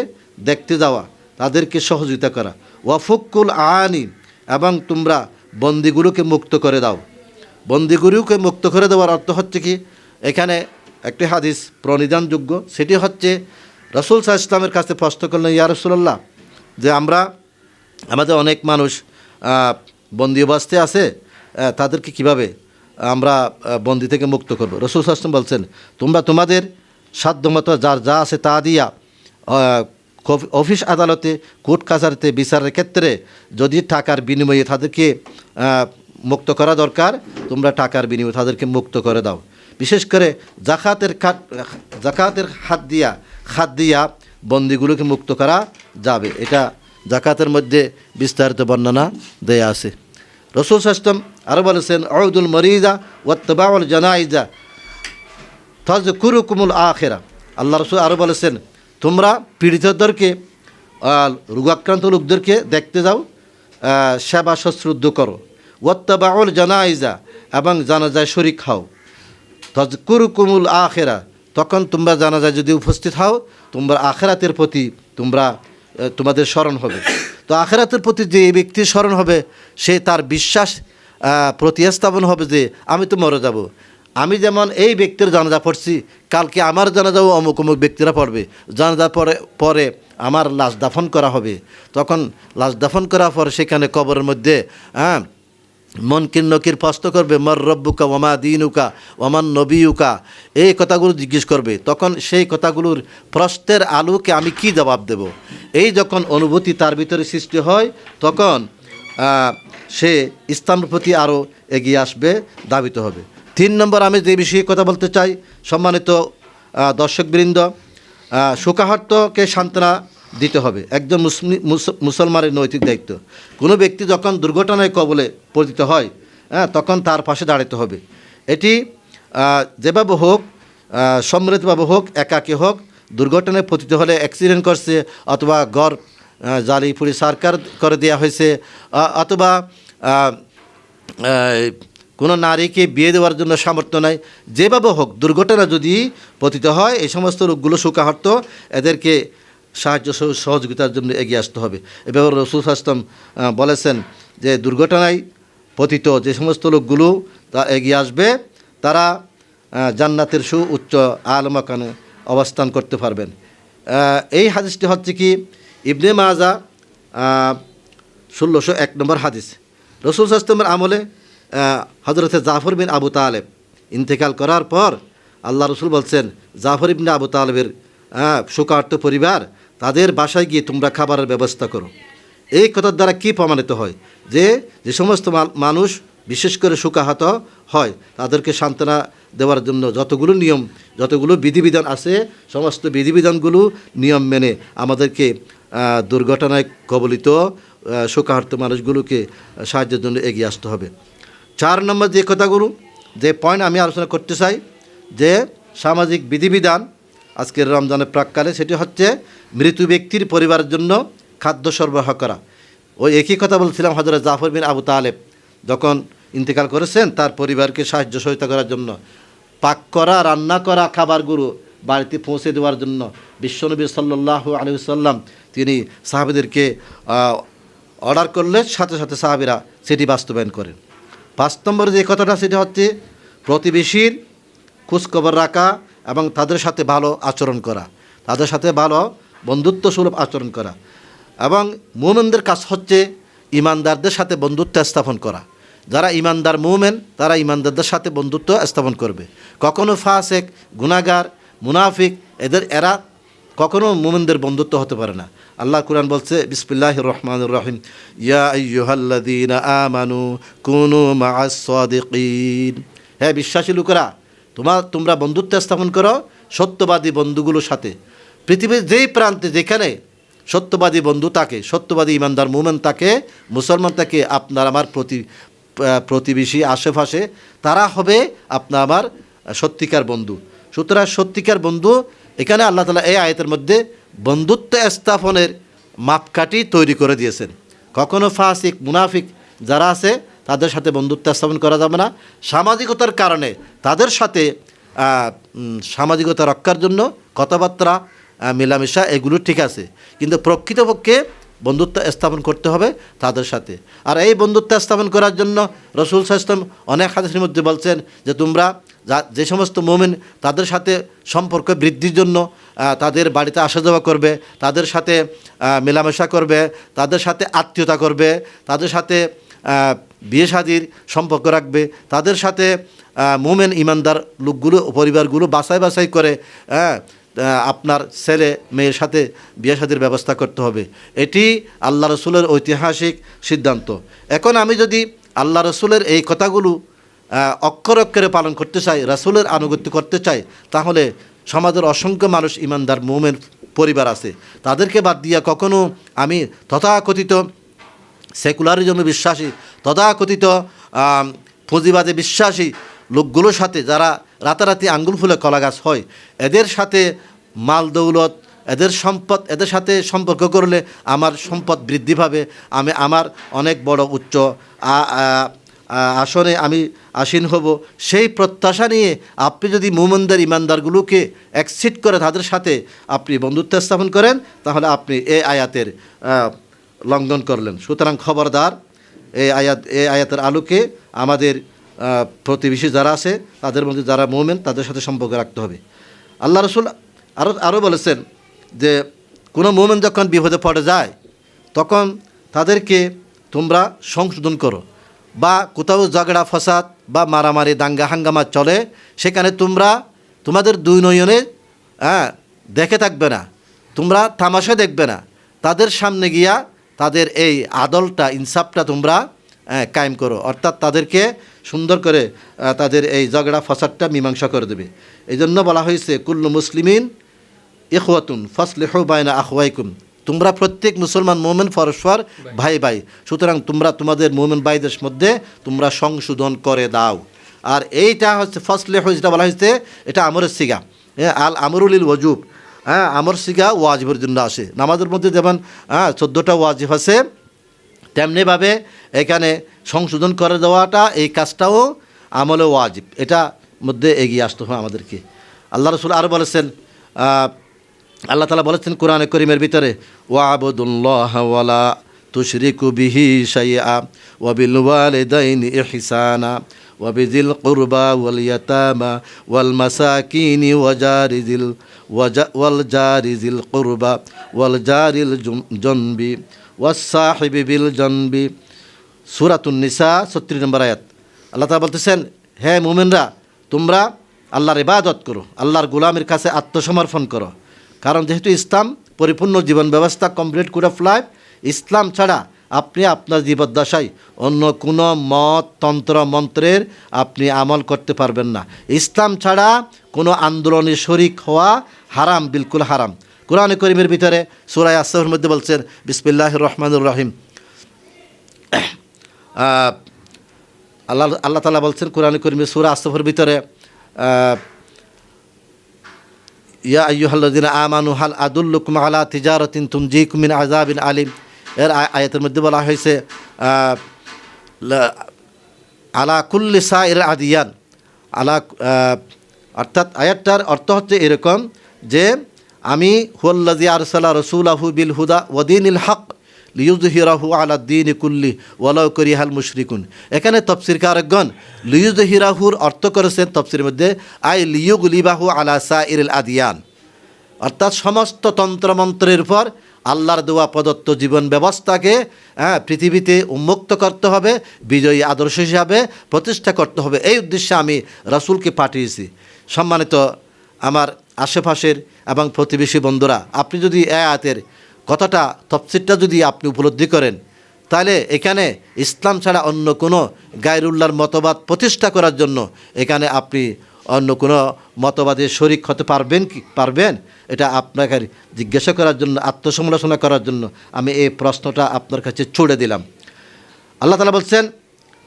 দেখতে যাওয়া, তাদেরকে সহযোগিতা করা। ওয়াফুকুল আনি, এবং তোমরা বন্দিগুলোকে মুক্ত করে দাও। বন্দিগুলোকে মুক্ত করে দেওয়ার অর্থ হচ্ছে কি, এখানে একটি হাদিস প্রণিধানযোগ্য, সেটি হচ্ছে রাসূল সাল্লাল্লাহু আলাইহি ওয়াসাল্লামের কাছে প্রশ্ন করলেন, ইয়া রাসূলুল্লাহ, যে আমাদের অনেক মানুষ বন্দি অবস্থায় আছে, তাদেরকে কিভাবে আমরা বন্দি থেকে মুক্ত করব? রাসূল সাল্লাল্লাহু আলাইহি ওয়াসাল্লাম বলছেন, তোমরা তোমাদের সাধ্যমতো যার যা আছে তা দিয়া অফিস আদালতে, কোর্ট কাছারিতে বিচারের ক্ষেত্রে যদি টাকার বিনিময়ে তাদেরকে মুক্ত করা দরকার, তোমরা টাকার বিনিময়ে তাদেরকে মুক্ত করে দাও। বিশেষ করে জাকাতের হাত দিয়া বন্দিগুলোকে মুক্ত করা যাবে, এটা জাকাতের মধ্যে বিস্তারিত বর্ণনা দেয়া আছে। রাসূল সাল্লাল্লাহু আলাইহি ওয়াসাল্লাম আরও বলেছেন, আউদুল মরিজা ওয়াত্তিবাউল জানাইজা তাযকুরুকুমুল আখিরা। আল্লাহ রাসূল আরও বলেছেন, তোমরা পীড়িতদেরকে, রোগাক্রান্ত লোকদেরকে দেখতে যাও, সেবা শুশ্রূষা করো। ওয়াত্তিবাউল জানাইজা, এবং জানাজায় শরীক হও। তাযকুরুকুমুল আখিরা, তখন তোমরা জানাজায় যদি উপস্থিত হও, তোমরা আখিরাতের প্রতি তোমাদের স্মরণ হবে। তো আখিরাতের প্রতি যে ব্যক্তির স্মরণ হবে, সে তার বিশ্বাস প্রতিস্থাপন হবে যে আমি তো মরে যাব। আমি যেমন এই ব্যক্তির জানাজা পড়ছি, কালকে আমার জানাজাও অমুক অমুক ব্যক্তিরা পড়বে, জানাজার পরে আমার লাশ দাফন করা হবে। তখন লাশ দাফন করার পর সেখানে কবরের মধ্যে মনকির নকির প্রশ্ন করবে, মর রব্বুকা ওমা দিনুকা ওমান নবিউকা, এই কথাগুলো জিজ্ঞেস করবে। তখন সেই কথাগুলোর প্রশ্নের আলোকে আমি কি জবাব দেব, এই যখন অনুভূতি তার ভিতরে সৃষ্টি হয়, তখন সে ইসলামের প্রতি আরও এগিয়ে আসবে, ধাবিত হবে। 3 নম্বর আমি যে বিষয়ে কথা বলতে চাই, সম্মানিত দর্শকবৃন্দ, শোকাহতকে সান্ত্বনা দিতে হবে, একজন মুসলমানের নৈতিক দায়িত্ব। কোনো ব্যক্তি যখন দুর্ঘটনায় কবলে পতিত হয়, তখন তার পাশে দাঁড়াতে হবে। এটি যেভাবে হোক, সম্মিলিতভাবে হোক, একাকী হোক, দুর্ঘটনায় পতিত হলে, অ্যাক্সিডেন্ট করছে অথবা ঘর জালি পুড়ি সরকার করে দেওয়া হয়েছে, অথবা কোনো নারীকে বিয়ে দেওয়ার জন্য সামর্থ্য নাই, যেভাবে হোক দুর্ঘটনা যদি পতিত হয়, এই সমস্ত লোকগুলো শোকাহত, এদেরকে সাহায্য সহযোগিতার জন্য এগিয়ে আসতে হবে। এভাবে রাসূল সাল্লাল্লাহু আলাইহি ওয়াসাল্লাম বলেছেন যে দুর্ঘটনায় পতিত যে সমস্ত লোকগুলো তা এগিয়ে আসবে, তারা জান্নাতের উচ্চ আলা মাকানে অবস্থান করতে পারবেন। এই হাদিসটি হচ্ছে কি ইবনে মাজা 1601 নম্বর হাদিস। রাসূল সাল্লাল্লাহু আলাইহি ওয়াসাল্লামের আমলে হযরতে জাফর বিন আবু তালেব ইন্তেকাল করার পর আল্লাহ রসুল বলছেন, জাফর ইবনে আবু তালেবের শোকার্ত পরিবার, তাদের বাসায় গিয়ে তোমরা খাবারের ব্যবস্থা করো। এই কথার দ্বারা কি প্রমাণিত হয় যে যে সমস্ত মানুষ বিশেষ করে শোকাহত হয়, তাদেরকে সান্ত্বনা দেওয়ার জন্য যতগুলো নিয়ম, যতগুলো বিধিবিধান আছে, সমস্ত বিধিবিধানগুলো নিয়ম মেনে আমাদেরকে দুর্ঘটনায় কবলিত শোকাহত মানুষগুলোকে সাহায্যের জন্য এগিয়ে আসতে হবে। 4 নম্বর যে কথাগুলো, যে পয়েন্ট আমি আলোচনা করতে চাই, যে সামাজিক বিধিবিধান আজকের রমজানের প্রাককালে, সেটি হচ্ছে মৃত ব্যক্তির পরিবারের জন্য খাদ্য সরবরাহ করা। ওই একই কথা বলছিলাম, হযরত জাফর বিন আবু তালেব যখন ইন্তেকাল করেছেন, তার পরিবারকে সাহায্য সহায়তা করার জন্য পাক করা, রান্না করা খাবারগুলো বাড়িতে পৌঁছে দেওয়ার জন্য বিশ্বনবী সাল্লাল্লাহু আলাইহি ওয়াসাল্লাম তিনি সাহাবীদেরকে অর্ডার করলে সাথে সাথে সাহাবীরা সেটি বাস্তবায়ন করেন। 5 নম্বর যে কথাটা, সেটা হচ্ছে প্রতিবেশীর খোঁজখবর রাখা এবং তাদের সাথে ভালো আচরণ করা, তাদের সাথে ভালো বন্ধুত্ব সুলভ আচরণ করা। এবং মুমিনদের কাজ হচ্ছে ইমানদারদের সাথে বন্ধুত্ব স্থাপন করা। যারা ইমানদার মুমিন, তারা ইমানদারদের সাথে বন্ধুত্ব স্থাপন করবে। কখনো ফাসেক, গুনাহগার, মুনাফিক, এরা কখনো মুমিনদের বন্ধুত্ব হতে পারে না। আল্লাহ কুরআন বলছে, বিসমিল্লাহির রহমানির রহিম, ইয়া আইয়ুহাল্লাযীনা আমানু কুনু মা'আস সাদিকিন। হে বিশ্বাসী লোকেরা, তোমরা বন্ধুত্ব স্থাপন করো সত্যবাদী বন্ধুগুলোর সাথে। পৃথিবীর যেই প্রান্তে যেখানে সত্যবাদী বন্ধু থাকে, সত্যবাদী ইমানদার মুমিন থাকে, মুসলমান থাকে, আপনার আমার প্রতিবেশী আশেপাশে, তারা হবে আপনার আমার সত্যিকার বন্ধু। সুতরাং সত্যিকার বন্ধু, এখানে আল্লাহ তাআলা এই আয়াতের মধ্যে বন্ধুত্ব স্থাপনের মাপকাঠি তৈরি করে দিয়েছেন। কখনো ফাসিক, মুনাফিক যারা আছে, তাদের সাথে বন্ধুত্ব স্থাপন করা যাবে না। সামাজিকতার কারণে তাদের সাথে সামাজিকতা রক্ষার জন্য কথাবার্তা, মেলামেশা, এগুলো ঠিক আছে, কিন্তু প্রকৃতপক্ষে বন্ধুত্ব স্থাপন করতে হবে তাদের সাথে। আর এই বন্ধুত্ব স্থাপন করার জন্য রাসূল সাল্লাল্লাহু আলাইহি ওয়াসাল্লাম অনেক হাদিসের মধ্যে বলছেন যে তোমরা যে সমস্ত মুমিন তাদের সাথে সম্পর্ক বৃদ্ধির জন্য তাদের বাড়িতে আসা যাওয়া করবে, তাদের সাথে মেলামেশা করবে, তাদের সাথে আত্মীয়তা করবে, তাদের সাথে বিয়ে শাদীর সম্পর্ক রাখবে, তাদের সাথে মুমিন ইমানদার লোকগুলো, পরিবারগুলো বাছাই বাছাই করে আপনার ছেলে মেয়ের সাথে বিয়ে শাদীর ব্যবস্থা করতে হবে। এটি আল্লাহ রসুলের ঐতিহাসিক সিদ্ধান্ত। এখন আমি যদি আল্লাহ রসুলের এই কথাগুলো অক্ষরে অক্ষরে পালন করতে চাই, রাসূলের আনুগত্য করতে চাই, তাহলে সমাজের অসংখ্য মানুষ ইমানদার মুমিন পরিবার আছে, তাদেরকে বাদ দিয়া কখনো আমি তথাকথিত সেকুলারিজমে বিশ্বাসী, তথাকথিত পুঁজিবাদে বিশ্বাসী লোকগুলোর সাথে, যারা রাতারাতি আঙ্গুল ফুলে কলা গাছ হয়, এদের সাথে মাল দৌলত, এদের সম্পদ, এদের সাথে সম্পর্ক করলে আমার সম্পদ বৃদ্ধি পাবে, আমি আমার অনেক বড় উচ্চ আসনে আমি আসীন হব, সেই প্রত্যাশা নিয়ে আপনি যদি মুমিনদের ইমানদারগুলোকে অ্যাকসেপ্ট করে তাদের সাথে আপনি বন্ধুত্ব স্থাপন করেন, তাহলে আপনি এই আয়াতের লঙ্ঘন করলেন। সুতরাং খবরদার, এই আয়াতের আলোকে আমাদের প্রতিবেশী যারা আছে, তাদের মধ্যে যারা মুমিন, তাদের সাথে সম্পর্ক রাখতে হবে। আল্লাহ রসুল আরও বলেছেন যে কোনো মুমিন যখন বিপদে পড়ে যায়, তখন তাদেরকে তোমরা সংশোধন করো, বা কোথাও ঝগড়া ফসাদ বা মারামারি দাঙ্গা হাঙ্গামা চলে, সেখানে তোমাদের দুই নয়নে দেখে থাকবে না, তোমরা তামাশা দেখবে না, তাদের সামনে গিয়া তাদের এই আদলটা, ইনসাফটা তোমরা কায়েম করো, অর্থাৎ তাদেরকে সুন্দর করে তাদের এই ঝগড়া ফসাদটা মীমাংসা করে দেবে। এই জন্য বলা হয়েছে কুল্লু মুসলিমিন ইখওয়াতুন ফাসলিহু বাইনা আখওয়াইকুম, তোমরা প্রত্যেক মুসলমান মোমেন পরস্পর ভাই ভাই, সুতরাং তোমরা তোমাদের মোমেন ভাইদের মধ্যে তোমরা সংশোধন করে দাও। আর এইটা হচ্ছে ফাসলিহু যেটা বলা হয়েছে এটা আমরের সিগা, আল আমরুলিল ওয়াজুব, আমর সিগা ওয়াজিবের জন্য আসে। নামাজের মধ্যে যেমন 14টা ওয়াজিব আছে, তেমনিভাবে এখানে সংশোধন করে দেওয়াটা এই কাজটাও আমলে ওয়াজিব, এটা মধ্যে এগিয়ে আসতে হয় আমাদেরকে। আল্লাহ রসুল আরও বলেছেন, আল্লাহ তাআলা বলেছেন কোরআনে করিমের ভিতরে, ওয়াবুদুল্লাহ ওয়ালা তুশরিকু বিহি শাইআ ওয়া বিল ওয়ালিদাইনি ইহসানা ওয়া বিযিল কুরবা ওয়াল ইয়াতামা ওয়াল মাসাকিনি ওয়াল জারিজিল কুরবা ওয়াল জারিল জনবি ওয়াস সাহিবি বিল জনবি। সূরাতুন নিসা 36 নম্বর আয়াত। আল্লাহ তাআলা বলতেছেন, হে মুমিনরা, তোমরা আল্লাহর ইবাদত করো, আল্লাহর গোলামের কাছে আত্মসমর্পণ করো। কারণ যেহেতু ইসলাম পরিপূর্ণ জীবন ব্যবস্থা, কমপ্লিট কোড অফ লাইফ, ইসলাম ছাড়া আপনি আপনার জীবদ্দশায় অন্য কোনো মত তন্ত্র মন্ত্রের আপনি আমল করতে পারবেন না। ইসলাম ছাড়া কোনো আন্দোলনে শরিক হওয়া হারাম, বিলকুল হারাম। কোরআনে করিমের ভিতরে সূরা আস-সাফের মধ্যে বলছেন, বিসমিল্লাহির রহমানির রহিম, আল্লাহ তাআলা বলছেন কোরআনে করিমের সূরা আস-সাফের ভিতরে, ইয়া আইয়ুহাল্লাযিনা আমানু হাল আদুল্লুকুম আলা তিজারাতিন তুনজিকুম মিন আযাবিন আলিম। এর আয়াতের মধ্যে বলা হয়েছে আলা কুল্লি সাইর আদিয়ান আলা, অর্থাৎ আয়াতটার অর্থ হচ্ছে এরকম যে আমি হুয়াল্লাযী আরসালা রাসূলাহু বিল হুদা ওয়া দীনিল হক লিইয়ুযহিরাহু আলা দ্বীনি কুল্লি ওয়ালাউ কারিহাল মুশরিকুন। এখানে তাফসীরকারগণ লিইয়ুযহিরাহুর অর্থ করেছেন তফসিরের মধ্যে আই লিইয়ুগলিবাহু আলা সাইরিল আদিয়ান, অর্থাৎ সমস্ত তন্ত্রমন্ত্রের উপর আল্লাহর দেওয়া প্রদত্ত জীবন ব্যবস্থাকে পৃথিবীতে উন্মুক্ত করতে হবে, বিজয়ী আদর্শ হিসাবে প্রতিষ্ঠা করতে হবে। এই উদ্দেশ্যে আমি রাসূলকে পাঠিয়েছি। সম্মানিত আমার আশেপাশের এবং প্রতিবেশী বন্ধুরা, আপনি যদি এই আয়াতের কথাটা তফসিরটা যদি আপনি উপলব্ধি করেন, তাহলে এখানে ইসলাম ছাড়া অন্য কোনো গায়রুল্লাহর মতবাদ প্রতিষ্ঠা করার জন্য এখানে আপনি অন্য কোনো মতবাদে শরিক হতে পারবেন? এটা আপনাকে জিজ্ঞাসা করার জন্য, আত্মসমালোচনা করার জন্য আমি এই প্রশ্নটা আপনার কাছে ছুড়ে দিলাম। আল্লাহ তাআলা বলছেন,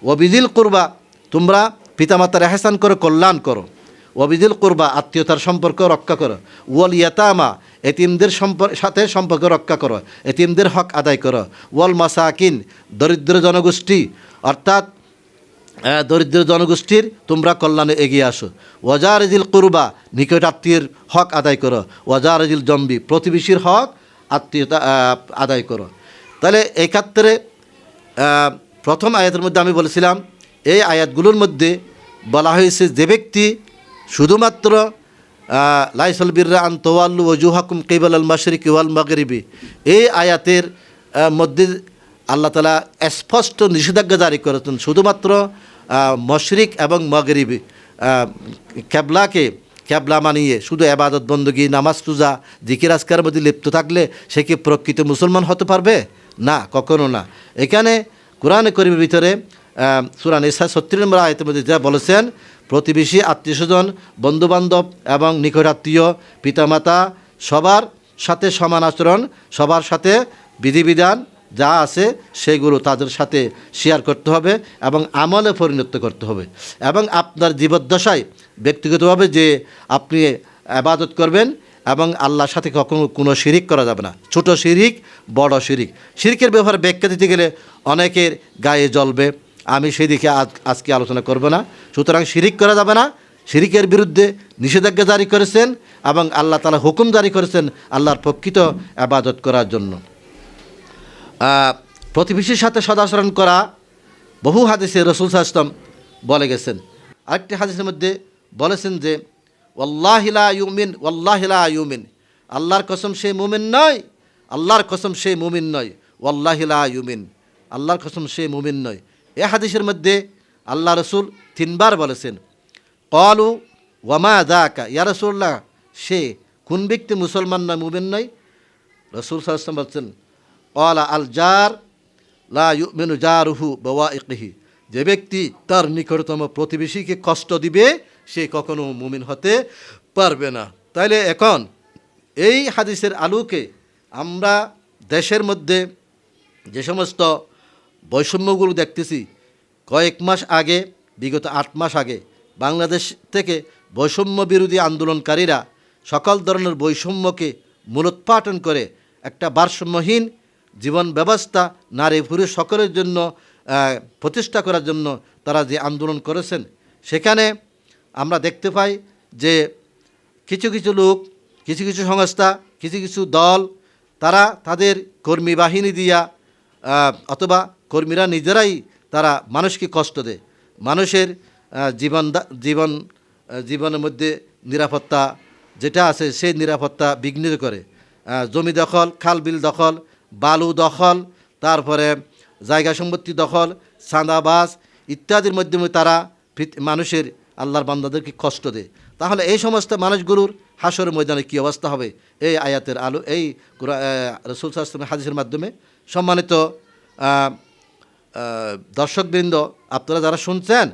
ওয়াবিদিল কুরবা, তোমরা পিতামাতার এহসান করো, কল্যাণ করো। ওয়াবিদিল কুরবা, আত্মীয়তার সম্পর্ক রক্ষা করো। ওয়াল ইয়াতামা, এতিমদের সাথে সম্পর্ক রক্ষা করো, এতিমদের হক আদায় করো। ওয়াল মাসাকিন, দরিদ্র জনগোষ্ঠী, অর্থাৎ দরিদ্র জনগোষ্ঠীর তোমরা কল্যাণে এগিয়ে আসো। ওয়াজারিজিল কুরবা, নিকট আত্মীয়ের হক আদায় করো। ওয়াজারিজিল জম্বি, প্রতিবেশীর হক আত্মীয়তা আদায় করো। তাহলে এই ক্ষেত্রে প্রথম আয়াতের মধ্যে আমি বলেছিলাম, এই আয়াতগুলোর মধ্যে বলা হয়েছে যে ব্যক্তি শুধুমাত্র লাইসাল বিররা আন তাওয়াল্লু ওয়াজুহাকুম কিবালাল মাশরিকি ওয়াল মাগরিবি, এই আয়াতের মধ্যে আল্লাহ তাআলা স্পষ্ট নিষেধাজ্ঞা জারি করেছেন শুধুমাত্র মশরিক এবং মাগরিবি ক্যাবলা মানিয়ে শুধু ইবাদত বندگی নামাজ রোজা জিকির আজকারের মধ্যে লিপ্ত থাকলে সে কি প্রকৃত মুসলমান হতে পারবে? না, কখনো না। এখানে কোরআনে করিমের ভিতরে সূরা নিসা 36 নম্বর আয়াতের মধ্যে যা বলেছেন, প্রতিবেশী, আত্মীয়স্বজন, বন্ধুবান্ধব এবং নিকটাত্মীয়, পিতামাতা সবার সাথে সমান আচরণ, সবার সাথে বিধিবিধান যা আছে সেগুলো তাদের সাথে শেয়ার করতে হবে এবং আমলে পরিণত করতে হবে। এবং আপনার জীবদ্দশায় ব্যক্তিগতভাবে যে আপনি ইবাদত করবেন এবং আল্লাহর সাথে কখনো কোনো শিরিক করা যাবে না। ছোট শিরিক, বড় শিরিক, শিরিকের ব্যাপারে ব্যাখ্যা দিতে গেলে অনেকের গায়ে জ্বলবে, আমি সেদিকে আজকে আলোচনা করব না। সুতরাং শিরিক করা যাবে না, শিরিকের বিরুদ্ধে নিষেধাজ্ঞা জারি করেছেন এবং আল্লাহ তাআলা হুকুম জারি করেছেন আল্লাহর প্রকৃত ইবাদত করার জন্য। প্রতিবেশীর সাথে সদাচরণ করা বহু হাদিসে রাসূল সাল্লাল্লাহু আলাইহি ওয়াসাল্লাম বলে গেছেন। আরেকটি হাদিসের মধ্যে বলেছেন যে ওয়াল্লাহি লা ইউমিন, ওয়াল্লাহি লা ইউমিন, আল্লাহর কসম সে মুমিন নয়, আল্লাহর কসম সে মুমিন নয়, ওয়াল্লাহি লা ইউমিন, আল্লাহর কসম সে মুমিন নয়। এই হাদিসের মধ্যে আল্লাহ রসুল 3 বার বলেছেন, ক্বালু ওয়ামা যাকা, ইয়া রাসূলুল্লাহ, সে কোন ব্যক্তি মুসলমান নয়, মুমিন নয়? রাসূল সাল্লাল্লাহু আলাইহি ওয়াসাল্লাম বলছেন, ক্বালা আল জার লা ইউমিনু জারুহু বাওয়াইকিহি, যে ব্যক্তি তার নিকটতম প্রতিবেশীকে কষ্ট দিবে সে কখনো মুমিন হতে পারবে না। তাইলে এখন এই হাদিসের আলোকে আমরা দেশের মধ্যে যে সমস্ত বৈষম্যগুলো দেখতেছি, কয়েক মাস আগে, বিগত 8 মাস আগে বাংলাদেশ থেকে বৈষম্য বিরোধী আন্দোলনকারীরা সকল ধরনের বৈষম্যকে মূলোৎপাটন করে একটা ভারসাম্যহীন জীবন ব্যবস্থা নারী পুরুষ সকলের জন্য প্রতিষ্ঠা করার জন্য তারা যে আন্দোলন করেছেন, সেখানে আমরা দেখতে পাই যে কিছু কিছু লোক, কিছু কিছু সংস্থা, কিছু কিছু দল, তারা তাদের কর্মী বাহিনী দিয়া অথবা কর্মীরা নিজেরাই তারা মানুষকে কষ্ট দেয়, মানুষের জীবনের মধ্যে নিরাপত্তা যেটা আছে সেই নিরাপত্তা বিঘ্নিত করে। জমি দখল, খাল বিল দখল, বালু দখল, তারপরে জায়গা সম্পত্তি দখল, চাঁদাবাজ ইত্যাদির মাধ্যমে তারা মানুষের, আল্লাহর বান্দাদেরকে কষ্ট দেয়। তাহলে এই সমস্ত মানুষগুলোর হাসরের ময়দানে কী অবস্থা হবে, এই আয়াতের আলো, এই রাসূল সাল্লাল্লাহু আলাইহি ওয়াসাল্লামের হাদিসের মাধ্যমে। সম্মানিত দর্শকবৃন্দ, আপনারা যারা শুনছেন,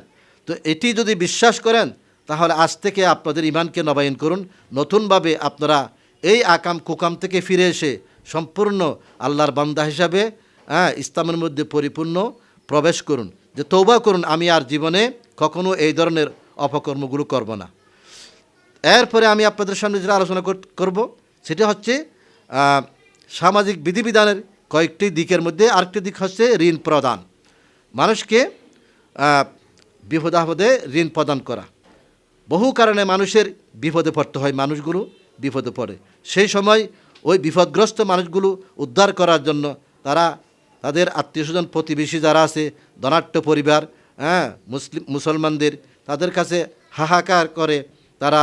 তো এটি যদি বিশ্বাস করেন তাহলে আজ থেকে আপনাদের ইমানকে নবায়ন করুন, নতুনভাবে আপনারা এই আকাম কুকাম থেকে ফিরে এসে সম্পূর্ণ আল্লাহর বান্দা হিসাবে ইসলামের মধ্যে পরিপূর্ণ প্রবেশ করুন, যে তওবা করুন, আমি আর জীবনে কখনো এই ধরনের অপকর্মগুলো করব না। এরপরে আমি আপনাদের সামনে যেটা আলোচনা করব সেটা হচ্ছে সামাজিক বিধিবিধানের কয়েকটি দিকের মধ্যে আরেকটি দিক হচ্ছে ঋণ প্রদান। মানুষকে বিপদ আপদে ঋণ প্রদান করা। বহু কারণে মানুষের বিপদে পড়তে হয়, মানুষগুলো বিপদে পড়ে। সেই সময় ওই বিপদগ্রস্ত মানুষগুলো উদ্ধার করার জন্য তারা তাদের আত্মীয়স্বজন, প্রতিবেশী যারা আছে, ধনাঢ্য পরিবার, মুসলমানদের, তাদের কাছে হাহাকার করে, তারা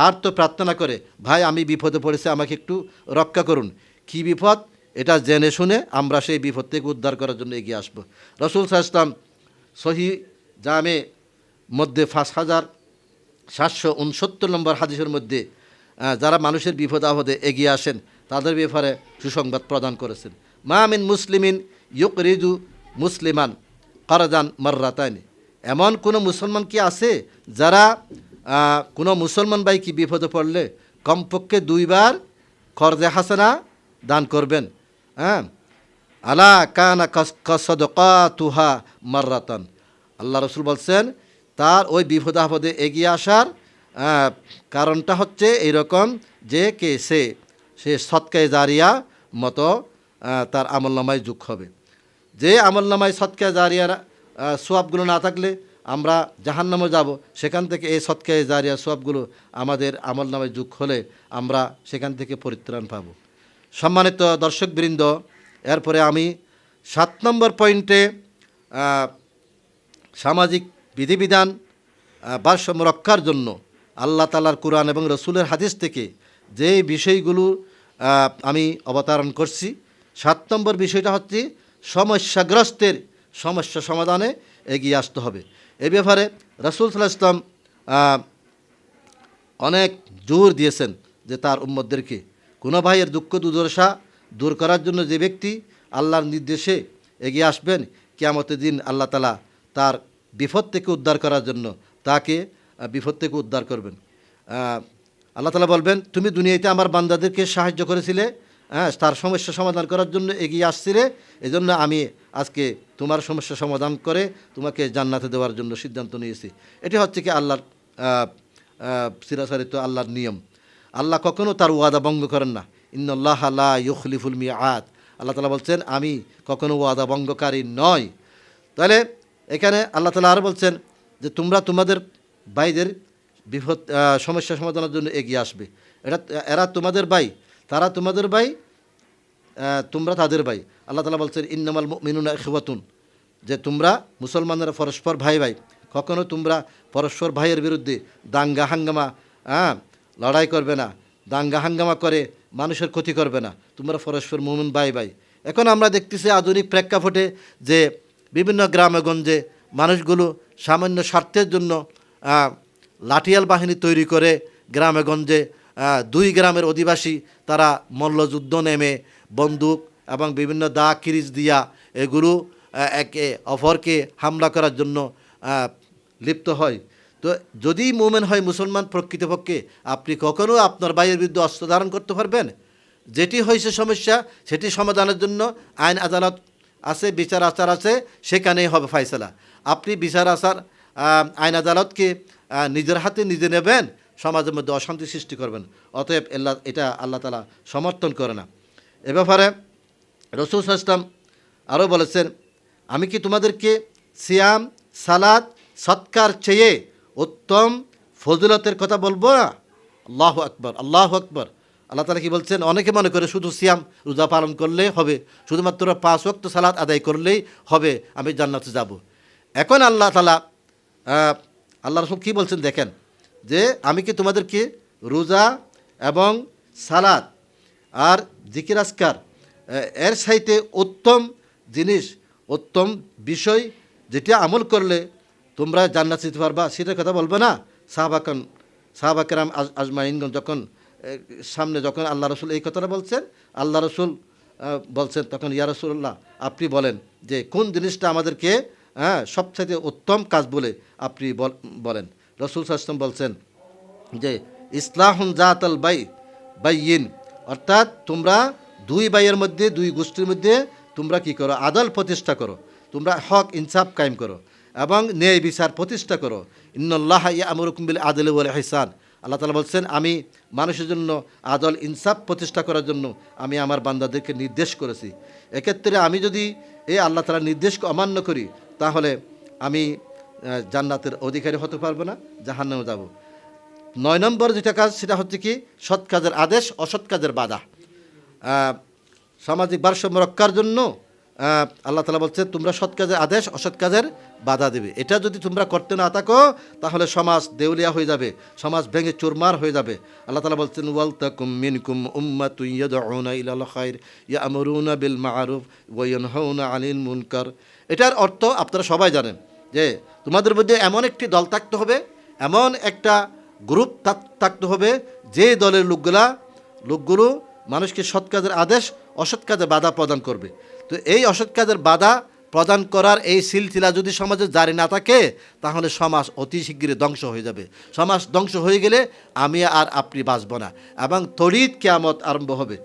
আর্ত প্রার্থনা করে, ভাই আমি বিপদে পড়েছি, আমাকে একটু রক্ষা করুন। কী বিপদ এটা জেনে শুনে আমরা সেই বিপদ থেকে উদ্ধার করার জন্য এগিয়ে আসব। রাসূল সাল্লাল্লাহু আলাইহি ওয়াসাল্লাম সহিহ জামে মধ্যে 5769 নম্বর হাদিসের মধ্যে যারা মানুষের বিপদ আপদে এগিয়ে আসেন তাদের ব্যাপারে সুসংবাদ প্রদান করেছেন। মা মিন মুসলিমিন ইউকরিদু মুসলিমান কারজান মাররাতাইনি, এমন কোনো মুসলমান কি আছে যারা কোনো মুসলমান ভাই কি বিপদে পড়লে কমপক্ষে 2 বার কর্জে হাসানা দান করবেন। আলা কানা কাসাদকাতুহা মাররাতান, আল্লাহ রসুল বলছেন তার ওই বিপদ আপদে এগিয়ে আসার কারণটা হচ্ছে এইরকম যে সে সৎকায়ে জারিয়া মতো তার আমলনামায় যোগ হবে। যে আমলনামায় সৎকায়ে জারিয়ার সোয়াবগুলো না থাকলে আমরা জাহান্নামে যাব, সেখান থেকে এই সৎকায়ে জারিয়া সোয়াবগুলো আমাদের আমলনামায় যোগ হলে আমরা সেখান থেকে পরিত্রাণ পাব। সম্মানিত দর্শকবৃন্দ, এরপরে আমি 7 নম্বর পয়েন্টে সামাজিক বিধিবিধান ভারসাম্য রক্ষার জন্য আল্লাহ তাআলার কোরআন এবং রসুলের হাদিস থেকে যে বিষয়গুলো আমি অবতারণ করছি, 7 নম্বর বিষয়টা হচ্ছে সমস্যাগ্রস্তের সমস্যা সমাধানে এগিয়ে আসতে হবে। এ ব্যাপারে রাসূল সাল্লাল্লাহু আলাইহি ওয়াসাল্লাম অনেক জোর দিয়েছেন যে তার উম্মতদেরকে কোনো ভাইয়ের দুঃখ দুর্দশা দূর করার জন্য যে ব্যক্তি আল্লাহর নির্দেশে এগিয়ে আসবেন, কিয়ামতের দিন আল্লাহ তাআলা তার বিপদ থেকে উদ্ধার করার জন্য তাকে বিপদ থেকে উদ্ধার করবেন। আল্লাহ তাআলা বলবেন, তুমি দুনিয়াতে আমার বান্দাদেরকে সাহায্য করেছিলে, তার সমস্যা সমাধান করার জন্য এগিয়ে আসছিলে, এজন্য আমি আজকে তোমার সমস্যা সমাধান করে তোমাকে জান্নাতে দেওয়ার জন্য সিদ্ধান্ত নিয়েছি। এটি হচ্ছে কি আল্লাহর চিরাচরিত আল্লাহর নিয়ম। আল্লাহ কখনো তার ওয়াদা ভঙ্গ করেন না। ইন্নাল্লাহা লা ইউখলিফুল মিআদ, আল্লাহ তাআলা বলছেন আমি কখনো ওয়াদা ভঙ্গকারী নয়। তাহলে এখানে আল্লাহ তাআলা আরও বলছেন যে তোমরা তোমাদের ভাইদের বিপদ সমস্যা সমাধানের জন্য এগিয়ে আসবে। এরা তোমাদের ভাই, তারা তোমাদের ভাই, তোমরা তাদের ভাই। আল্লাহ তাআলা বলছেন ইন্নামাল মুমিনুনা ইখওয়াতুন, যে তোমরা মুসলমানরা পরস্পর ভাই ভাই, কখনো তোমরা পরস্পর ভাইয়ের বিরুদ্ধে দাঙ্গা হাঙ্গামা লড়াই করবে না, দাঙ্গা হাঙ্গামা করে মানুষের ক্ষতি করবে না, তোমরা পরস্পর মুমিন ভাই ভাই। এখন আমরা দেখতেছি আধুনিক প্রেক্ষাপটে যে বিভিন্ন গ্রামে গঞ্জে মানুষগুলো সামান্য স্বার্থের জন্য লাঠিয়াল বাহিনী তৈরি করে গ্রামে গঞ্জে 2 গ্রামের অধিবাসী তারা মল্লযুদ্ধ নেমে বন্দুক এবং বিভিন্ন দা কিরিচ দিয়া এগুলো একে অপরকে হামলা করার জন্য লিপ্ত হয়। তো যদি মোমেন হয় মুসলমান প্রকৃতপক্ষে, আপনি কখনো আপনার ভাইয়ের বিরুদ্ধে অস্ত্র ধারণ করতে পারবেন? যেটি হয়েছে সমস্যা সেটি সমাধানের জন্য আইন আদালত আছে, বিচার আচার আছে, সেখানেই হবে ফয়সালা। আপনি বিচার আচার আইন আদালতকে নিজের হাতে নিজে নেবেন, সমাজের মধ্যে অশান্তি সৃষ্টি করবেন। অতএব এটা আল্লাহ তাআলা সমর্থন করে না। এ ব্যাপারে রাসূল সাল্লাল্লাহু আলাইহি ওয়াসাল্লাম আরও বলেছেন, আমি কি তোমাদেরকে সিয়াম, সালাত, সৎকার চেয়ে উত্তম ফজিলতের কথা বলবো না? আল্লাহু আকবার, আল্লাহু আকবার। আল্লাহ তাআলা কি বলছেন? অনেকে মনে করে শুধু সিয়াম রোজা পালন করলেই হবে, শুধুমাত্র 5 ওয়াক্ত সালাত আদায় করলেই হবে, আমি জান্নাতে যাব। এখন আল্লাহ তাআলা আল্লাহ রাসূল কী বলছেন দেখেন, যে আমি কি তোমাদেরকে রোজা এবং সালাত আর জিকির আজকার এর সাইতে উত্তম জিনিস, উত্তম বিষয় যেটা আমল করলে তোমরা জান্নাত যেতে পারবা, সেটার কথা বলবে না? সাহাবাকেরাম আজমাইনগণ যখন সামনে যখন আল্লাহ রসুল এই কথাটা বলছেন, আল্লাহ রসুল বলছেন তখন, ইয়া রাসূলুল্লাহ আপনি বলেন যে কোন জিনিসটা আমাদেরকে সবচাইতে উত্তম কাজ বলে আপনি বলেন। রাসূল সাল্লাল্লাহু আলাইহি ওয়াসাল্লাম বলছেন যে ইসলাহুন জাতাল বাইয়িন, অর্থাৎ তোমরা দুই ভাইয়ের মধ্যে, দুই গোষ্ঠীর মধ্যে তোমরা কি করো? আদল প্রতিষ্ঠা করো, তোমরা হক ইনসাফ কায়েম করো এবং ন্যায় বিচার প্রতিষ্ঠা করো। ইন্নাল্লাহা ইয়া'মুরুকুম বিল আদলি ওয়াল ইহসান, আল্লাহ তাআলা বলছেন আমি মানুষের জন্য আদল ইনসাফ প্রতিষ্ঠা করার জন্য আমি আমার বান্দাদেরকে নির্দেশ করেছি। এক্ষেত্রে আমি যদি এই আল্লাহ তাআলার নির্দেশকে অমান্য করি, তাহলে আমি জান্নাতের অধিকারী হতে পারবো না, জাহান্নামে যাব। 9 নম্বর যেটা কাজ, সেটা হচ্ছে কি সৎ কাজের আদেশ, অসৎ কাজের বাধা। সামাজিক ভারসাম্য রক্ষার জন্য আল্লাহ তাআলা বলছেন তোমরা সৎ কাজের আদেশ, অসৎ কাজের বাধা দেবে। এটা যদি তোমরা করতে না থাকো, তাহলে সমাজ দেউলিয়া হয়ে যাবে, সমাজ ভেঙে চুরমার হয়ে যাবে। আল্লাহ তাআলা বলছেন ওয়ালতাকুম মিনকুম উম্মাতুন ইয়াদউনা ইলাল খায়র ইয়া'মুরুনা বিল মা'রুফ ওয়া ইয়ানহাউনা আনিল মুনকার। এটার অর্থ আপনারা সবাই জানেন যে তোমাদের মধ্যে এমন একটি দল থাকতে হবে, এমন একটা গ্রুপ থাকতে হবে, যে দলের লোকগুলো মানুষকে সৎ কাজের আদেশ, অসৎ কাজের বাধা প্রদান করবে। তো এই অসৎ কাজের বাধা প্রদান করার এই সিলসিলা যদি সমাজে জারি না থাকে, তাহলে সমাজ অতি শীঘ্রই ধ্বংস হয়ে যাবে। সমাজ ধ্বংস হয়ে গেলে আমি আর আপনি বাঁচব না এবং তড়িৎ কিয়ামত আরম্ভ হবে।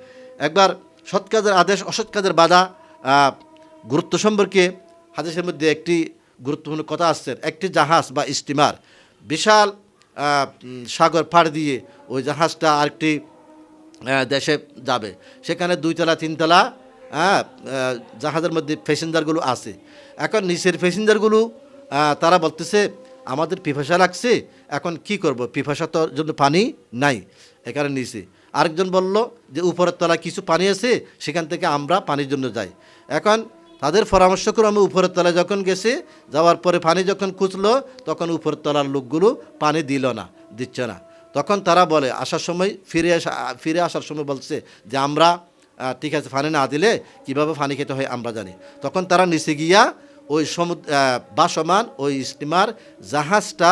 একবার সৎ কাজের আদেশ, অসৎ কাজের বাধা গুরুত্ব সম্পর্কে হাদিসের মধ্যে একটি গুরুত্বপূর্ণ কথা আসছে। একটি জাহাজ বা স্টিমার বিশাল সাগর পাড় দিয়ে ওই জাহাজটা আরেকটি দেশে যাবে, সেখানে 2 তলা 3 তলা জাহাজের মধ্যে প্যাসেঞ্জারগুলো আছে। এখন নিচের প্যাসেঞ্জারগুলো তারা বলতেছে আমাদের পিপাসা লাগছে, এখন কি করব, পিপাসার জন্য পানি নাই, এখানে নিচে। আরেকজন বলল যে উপরের তলায় কিছু পানি আছে, সেখান থেকে আমরা পানির জন্য যাই। এখন তাদের পরামর্শ করে আমি উপরের তলায় যখন গেছি, যাওয়ার পরে পানি যখন খুঁজলো, তখন উপরের তলার লোকগুলো পানি দিচ্ছে না। তখন তারা বলে আসার সময় ফিরে আসার সময় বলছে যে আমরা ঠিক আছে, পানি না দিলে কীভাবে পানি খেতে হয় আমরা জানি। তখন তারা নিচে গিয়া ওই বাসমান ওই স্টিমার জাহাজটা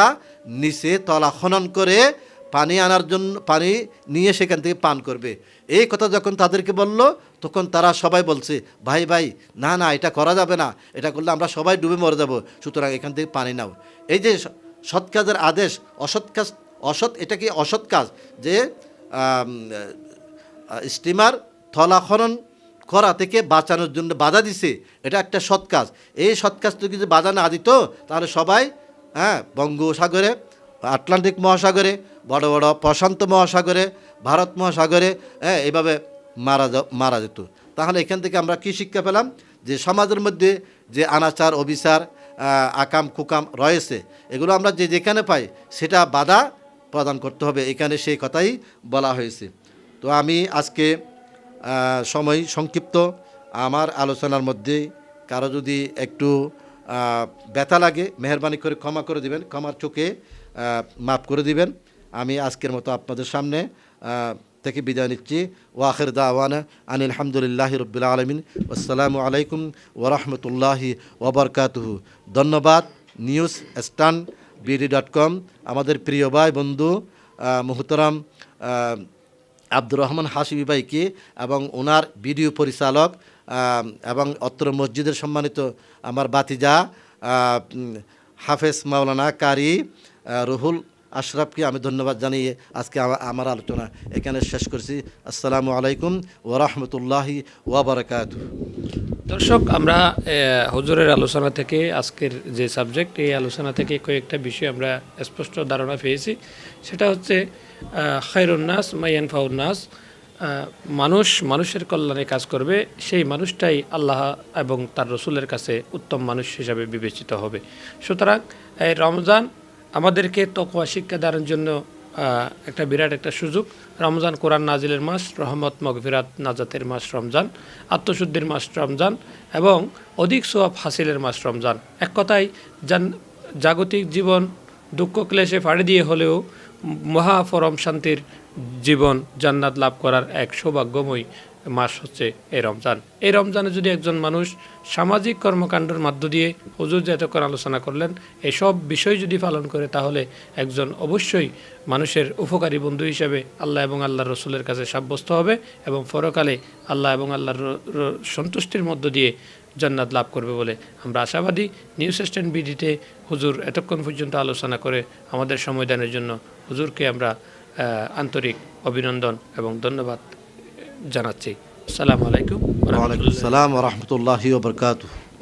নিচে তলা খনন করে পানি আনার জন্য পানি নিয়ে সেখান থেকে পান করবে। এই কথা যখন তাদেরকে বলল, তখন তারা সবাই বলছে ভাই না এটা করা যাবে না, এটা করলে আমরা সবাই ডুবে মরে যাব, সুতরাং এখান থেকে পানি নাও। এই যে সৎ কাজের আদেশ, এটা কি অসৎ কাজ যে স্টিমার তলা খনন করা থেকে বাঁচানোর জন্য বাধা দিছে, এটা একটা সৎ কাজ। এই সৎ কাজ যদি বাধা না দিত, তাহলে সবাই বঙ্গোপসাগরে, আটলান্টিক মহাসাগরে, বড় বড় প্রশান্ত মহাসাগরে, ভারত মহাসাগরে এইভাবে মারা যেত। তাহলে এখান থেকে আমরা কি শিক্ষা পেলাম? যে সমাজের মধ্যে যে আনাচার, অবিচার, আকাম কুকাম রয়েছে, এগুলো আমরা যেখানে পাই সেটা বাধা প্রদান করতে হবে, এখানে সেই কথাই বলা হয়েছে। তো আমি আজকে সময় সংক্ষিপ্ত, আমার আলোচনার মধ্যে কারো যদি একটু ব্যথা লাগে মেহেরবানি করে ক্ষমা করে দিবেন, ক্ষমার চোখে মাফ করে দিবেন। আমি আজকের মতো আপনাদের সামনে থেকে বিদায় নিচ্ছি। ওয়াখির দাওয়ানা আনিল হামদুলিল্লাহি রাব্বিল আলামিন, আসসালামু আলাইকুম ওয়া রাহমাতুল্লাহি ওয়া বারাকাতুহু। ধন্যবাদ newsstand.bd.com আমাদের প্রিয় ভাই বন্ধু মুহতারাম আব্দুর রহমান হাশিমি ভাইকে এবং ওনার ভিডিও পরিচালক এবং অত্র মসজিদের সম্মানিত আমার বাতিজা হাফেজ মাওলানা কারি রুহুল আশরাফকে আমি ধন্যবাদ জানিয়ে আজকে আমার আলোচনা এখানে শেষ করছি। আসসালামু আলাইকুম ওয়া রাহমাতুল্লাহি ওয়া বারাকাতুহু। দর্শক, আমরা হুজুরের আলোচনা থেকে আজকের যে সাবজেক্ট, এই আলোচনা থেকে কয়েকটা বিষয় আমরা স্পষ্ট ধারণা পেয়েছি। সেটা হচ্ছে খায়রুন নাস মাইয়ানফাউন নাস, মানুষের কল্যাণে কাজ করবে, সেই মানুষটাই আল্লাহ এবং তার রসুলের কাছে উত্তম মানুষ হিসাবে বিবেচিত হবে। সুতরাং এই রমজান আমাদেরকে তাকওয়া শিক্ষা দেওয়ার জন্য একটা বিরাট একটা সুযোগ। রমজান কোরআন নাজিলের মাস, রহমত মগফিরাত নাজাতের মাস রমজান, আত্মশুদ্ধির মাস রমজান এবং অধিক সোয়াব হাসিলের মাস রমজান। এক কথায় জাগতিক জীবন দুঃখ ক্লেশে ফাড়ি দিয়ে হলেও মহাপরম শান্তির জীবন জান্নাত লাভ করার এক সৌভাগ্যময় মাস হচ্ছে এই রমজান। এই রমজানে যদি একজন মানুষ সামাজিক কর্মকাণ্ডের মধ্য দিয়ে, হুজুর যে এতক্ষণ আলোচনা করলেন, এসব বিষয় যদি পালন করে, তাহলে একজন অবশ্যই মানুষের উপকারী বন্ধু হিসেবে আল্লাহ এবং আল্লাহর রসুলের কাছে সাব্যস্ত হবে এবং পরকালে আল্লাহ এবং আল্লাহর সন্তুষ্টির মধ্য দিয়ে জান্নাত লাভ করবে বলে আমরা আশাবাদী। নিউজ স্ট্যান্ড বিডিতে হুজুর এতক্ষণ পর্যন্ত আলোচনা করে আমাদের সময় দানের জন্য হুজুরকে আমরা আন্তরিক অভিনন্দন এবং ধন্যবাদ জানাচ্ছি। আসসালামু আলাইকুম ওয়া ওয়া আলাইকুম রাহমাতুল্লাহি আসসালাম ওয়া রাহমাতুল্লাহি ওয়া বারাকাতুহু।